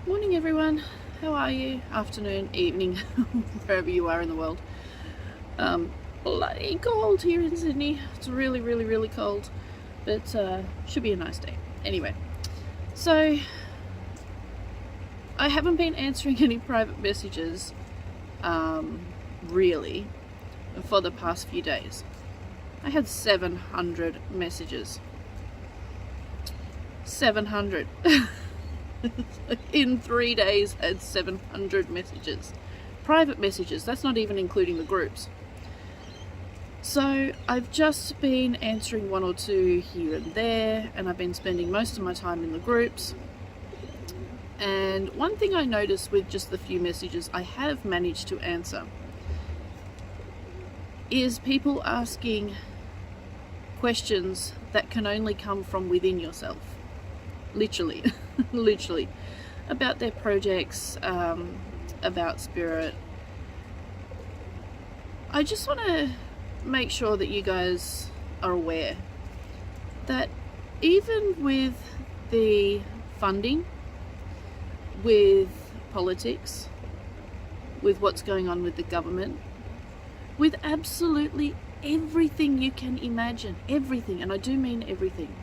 Morning everyone, how are you? Afternoon, evening, wherever you are in the world. Bloody cold here in Sydney. It's really cold, but should be a nice day. Anyway, so I haven't been answering any private messages really for the past few days. I had 700 messages. 700. In 3 days had 700 messages. Private messages, that's not even including the groups. So I've just been answering one or two here and there, and I've been spending most of my time in the groups. And one thing I noticed with just the few messages I have managed to answer is people asking questions that can only come from within yourself. Literally, literally, about their projects, about spirit. I just want to make sure that you guys are aware that even with the funding, with politics, with what's going on with the government, with absolutely everything you can imagine, everything, and I do mean everything,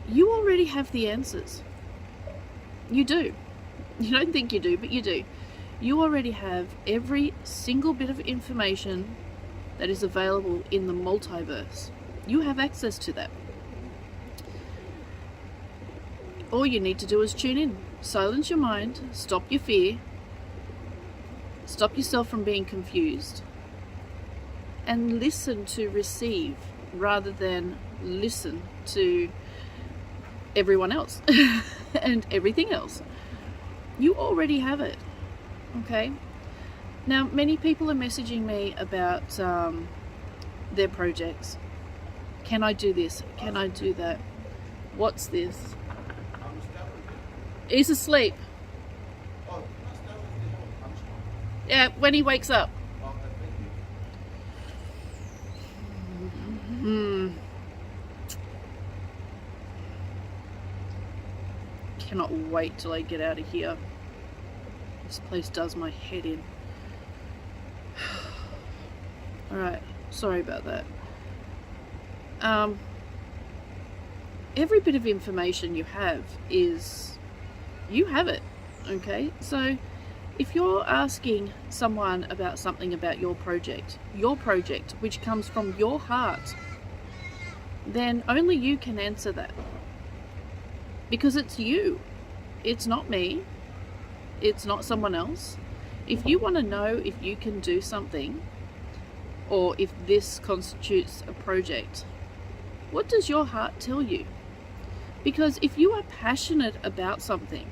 you already have the answers. You do. You don't think you do, but you do. You already have every single bit of information that is available in the multiverse. You have access to that. All you need to do is tune in, silence your mind, stop your fear, stop yourself from being confused, and listen to receive rather than listen to everyone else and everything else. You already have it. Okay, now many people are messaging me about their projects. Can I do this? Can I do that? What's this? He's asleep. Yeah, when he wakes up. Cannot wait till I get out of here. This place does my head in. Alright, sorry about that. Every bit of information you have is, you have it, okay? So if you're asking someone about something about your project, which comes from your heart, then only you can answer that. Because it's you. It's not me. It's not someone else. If you want to know if you can do something, or if this constitutes a project, what does your heart tell you? Because if you are passionate about something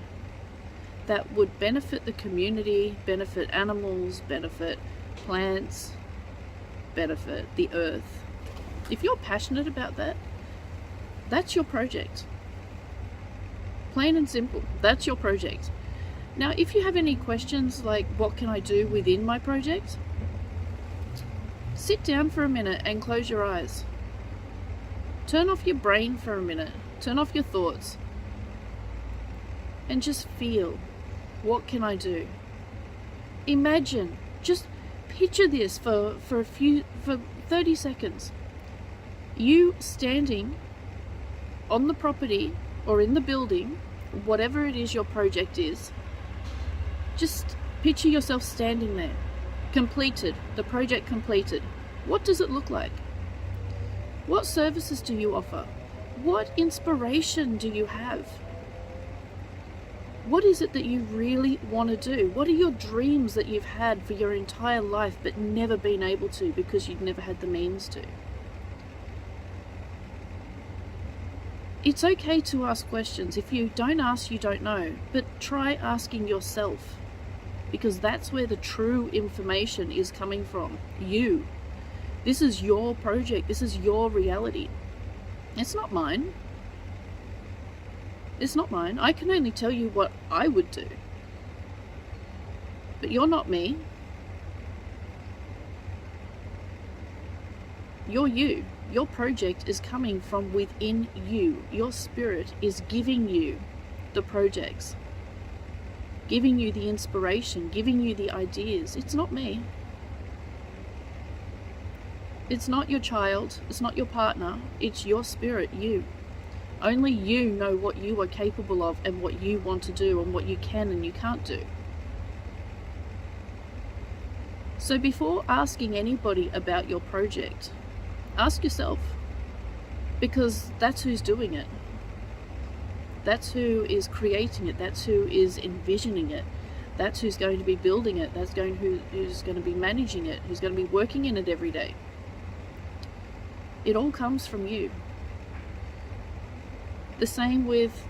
that would benefit the community, benefit animals, benefit plants, benefit the earth, if you're passionate about that, that's your project. Plain and simple, that's your project. Now, if you have any questions like what can I do within my project, sit down for a minute and close your eyes. Turn off your brain for a minute, turn off your thoughts, and just feel, what can I do? Imagine, just picture this for 30 seconds. You standing on the property or in the building, whatever it is your project is, just picture yourself standing there, completed, the project completed. What does it look like? What services do you offer? What inspiration do you have? What is it that you really want to do? What are your dreams that you've had for your entire life but never been able to because you've never had the means to? It's okay to ask questions. If you don't ask, you don't know. But try asking yourself, because that's where the true information is coming from. You. This is your project. This is your reality. It's not mine. It's not mine. I can only tell you what I would do. But you're not me. You're you. Your project is coming from within you. Your spirit is giving you the projects, giving you the inspiration, giving you the ideas. It's not me. It's not your child. It's not your partner. It's your spirit, you. Only you know what you are capable of and what you want to do and what you can and you can't do. So before asking anybody about your project, ask yourself, because that's who's doing it. That's who is creating it. That's who is envisioning it. That's who's going to be building it. That's who's going to be managing it, who's going to be working in it every day. It all comes from you. The same with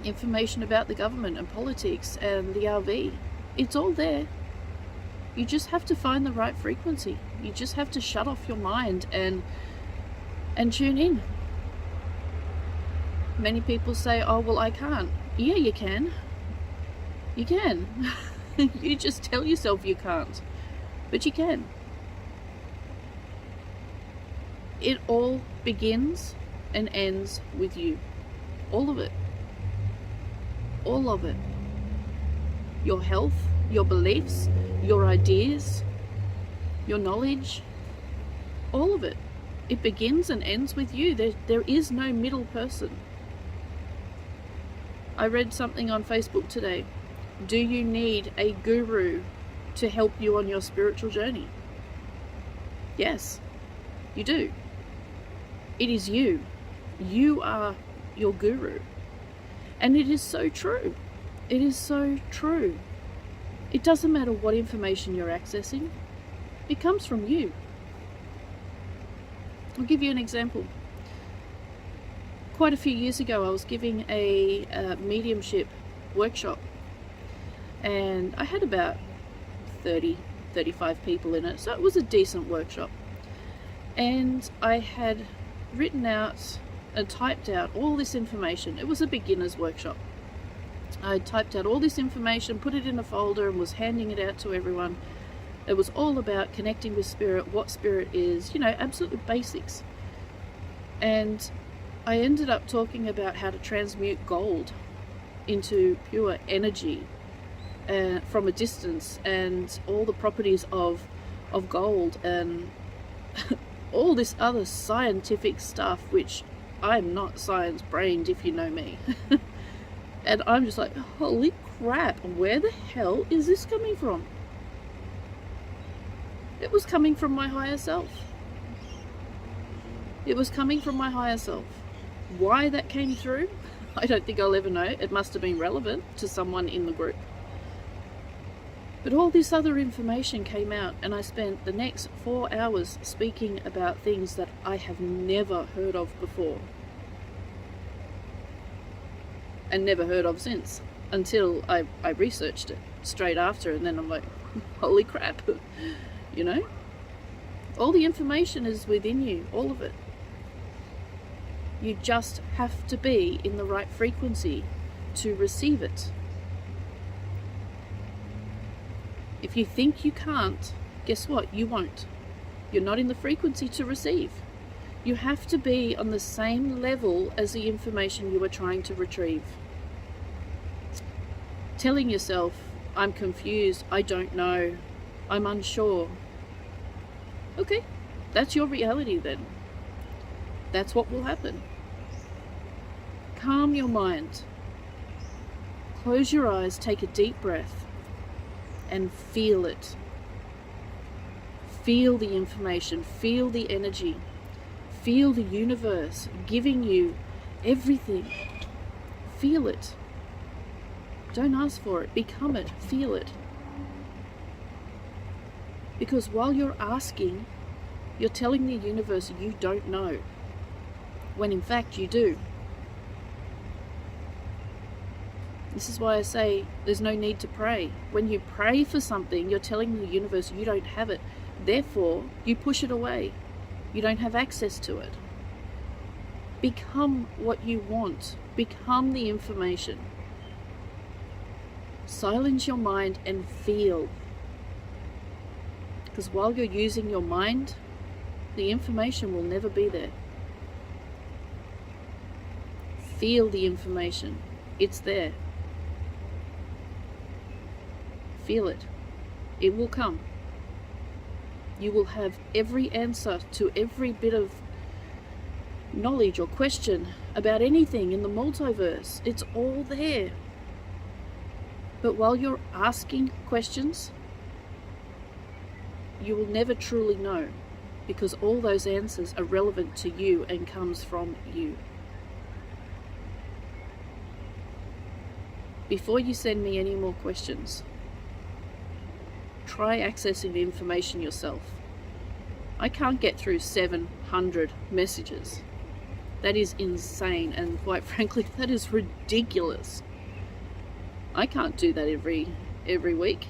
information about the government and politics and the RV. It's all there. You just have to find the right frequency. You just have to shut off your mind and tune in. Many people say, oh, well, I can't. Yeah, you can. You can. You just tell yourself you can't. But you can. It all begins and ends with you. All of it. All of it. Your health, your beliefs, your ideas, your knowledge, all of it. It begins and ends with you. There is no middle person. I read something on Facebook today. Do you need a guru to help you on your spiritual journey? Yes, you do. It is you. You are your guru. And it is so true. It is so true. It doesn't matter what information you're accessing. It comes from you. I'll give you an example. Quite a few years ago, I was giving a mediumship workshop. And I had about 35 people in it. So it was a decent workshop. And I had written out and typed out all this information. It was a beginner's workshop. I typed out all this information, put it in a folder, and was handing it out to everyone. It was all about connecting with spirit, what spirit is, absolute basics. And I ended up talking about how to transmute gold into pure energy from a distance, and all the properties of gold, and all this other scientific stuff, which I'm not science-brained, if you know me. And I'm just like, holy crap, where the hell is this coming from? It was coming from my higher self. It was coming from my higher self. Why that came through, I don't think I'll ever know. It must have been relevant to someone in the group. But all this other information came out, and I spent the next 4 hours speaking about things that I have never heard of before. And never heard of since, until I researched it straight after, and then I'm like, holy crap, all the information is within you, all of it. You just have to be in the right frequency to receive it. If you think you can't, guess what? You won't. You're not in the frequency to receive. You have to be on the same level as the information you are trying to retrieve. Telling yourself, I'm confused, I don't know, I'm unsure. Okay, that's your reality then. That's what will happen. Calm your mind. Close your eyes, take a deep breath, and feel it. Feel the information, feel the energy, feel the universe giving you everything. Feel it. Don't ask for it, become it, feel it. Because while you're asking, you're telling the universe you don't know, when in fact you do. This is why I say there's no need to pray. When you pray for something, you're telling the universe you don't have it. Therefore, you push it away. You don't have access to it. Become what you want. Become the information. Silence your mind and feel. Because while you're using your mind, the information will never be there. Feel the information. It's there. Feel it. It will come. You will have every answer to every bit of knowledge or question about anything in the multiverse. It's all there. But while you're asking questions, you will never truly know, because all those answers are relevant to you and comes from you. Before you send me any more questions, try accessing the information yourself. I can't get through 700 messages. That is insane, and quite frankly, that is ridiculous. I can't do that every week.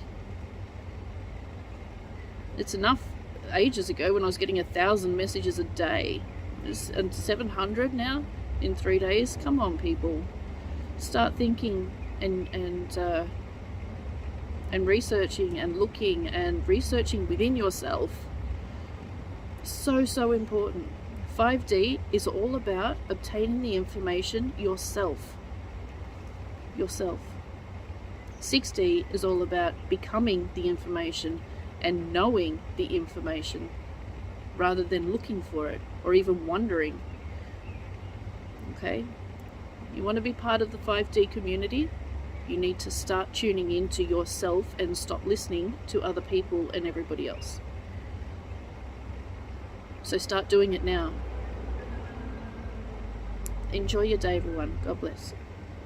It's enough ages ago when I was getting 1,000 messages a day. And 700 now in 3 days? Come on, people. Start thinking and researching and looking and researching within yourself. So important. 5D is all about obtaining the information yourself. 6D is all about becoming the information and knowing the information rather than looking for it or even wondering. Okay? You want to be part of the 5D community? You need to start tuning into yourself and stop listening to other people and everybody else. So start doing it now. Enjoy your day, everyone. God bless.